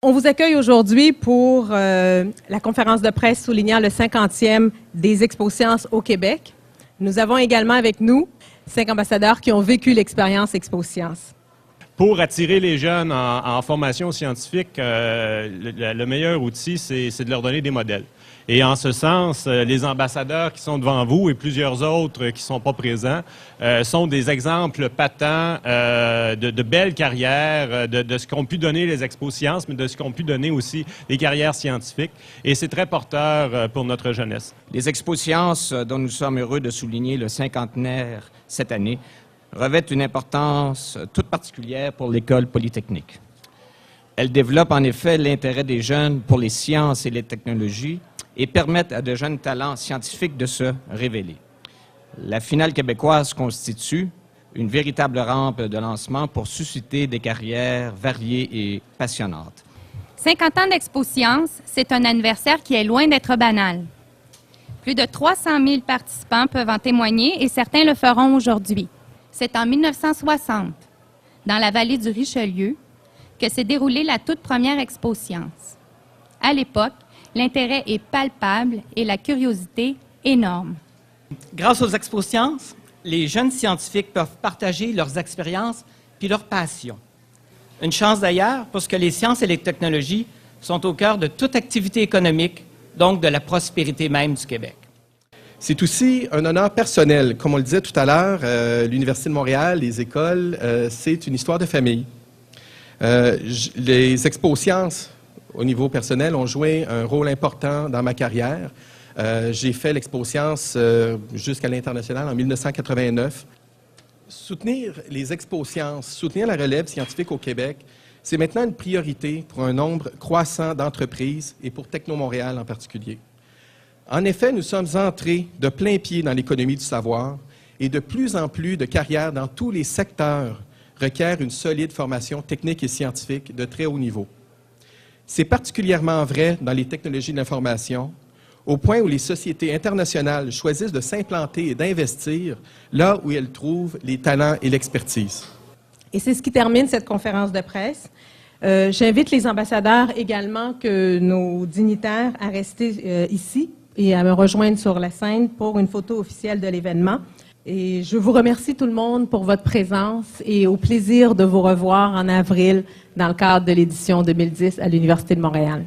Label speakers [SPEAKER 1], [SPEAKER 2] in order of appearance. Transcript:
[SPEAKER 1] On vous accueille aujourd'hui pour la conférence de presse soulignant le 50e des Expo-Sciences au Québec. Nous avons également avec nous 5 ambassadeurs qui ont vécu l'expérience Expo-Sciences.
[SPEAKER 2] Pour attirer les jeunes en formation scientifique, le meilleur outil, c'est de leur donner des modèles. Et en ce sens, les ambassadeurs qui sont devant vous et plusieurs autres qui ne sont pas présents sont des exemples patents de belles carrières, de ce qu'ont pu donner les Expo-Sciences, mais de ce qu'ont pu donner aussi les carrières scientifiques. Et c'est très porteur pour notre jeunesse.
[SPEAKER 3] Les Expo-Sciences, dont nous sommes heureux de souligner le cinquantenaire cette année, revêtent une importance toute particulière pour l'École polytechnique. Elles développent en effet l'intérêt des jeunes pour les sciences et les technologies et permettent à de jeunes talents scientifiques de se révéler. La finale québécoise constitue une véritable rampe de lancement pour susciter des carrières variées et passionnantes.
[SPEAKER 4] 50 ans d'Expo-Sciences, c'est un anniversaire qui est loin d'être banal. Plus de 300 000 participants peuvent en témoigner et certains le feront aujourd'hui. C'est en 1960, dans la vallée du Richelieu, que s'est déroulée la toute première Expo-Sciences. À l'époque, l'intérêt est palpable et la curiosité énorme.
[SPEAKER 5] Grâce aux Expo-Sciences, les jeunes scientifiques peuvent partager leurs expériences puis leurs passions. Une chance d'ailleurs, parce que les sciences et les technologies sont au cœur de toute activité économique, donc de la prospérité même du Québec.
[SPEAKER 6] C'est aussi un honneur personnel. Comme on le disait tout à l'heure, l'Université de Montréal, les écoles, c'est une histoire de famille. Les Expo-Sciences, au niveau personnel, ont joué un rôle important dans ma carrière. J'ai fait l'Expo-Sciences jusqu'à l'international en 1989. Soutenir les Expo-Sciences, soutenir la relève scientifique au Québec, c'est maintenant une priorité pour un nombre croissant d'entreprises et pour Techno-Montréal en particulier. En effet, nous sommes entrés de plein pied dans l'économie du savoir et de plus en plus de carrières dans tous les secteurs requièrent une solide formation technique et scientifique de très haut niveau. C'est particulièrement vrai dans les technologies de l'information, au point où les sociétés internationales choisissent de s'implanter et d'investir là où elles trouvent les talents et l'expertise.
[SPEAKER 1] Et c'est ce qui termine cette conférence de presse. J'invite les ambassadeurs également que nos dignitaires à rester ici et à me rejoindre sur la scène pour une photo officielle de l'événement. Et je vous remercie tout le monde pour votre présence et au plaisir de vous revoir en avril dans le cadre de l'édition 2010 à l'Université de Montréal.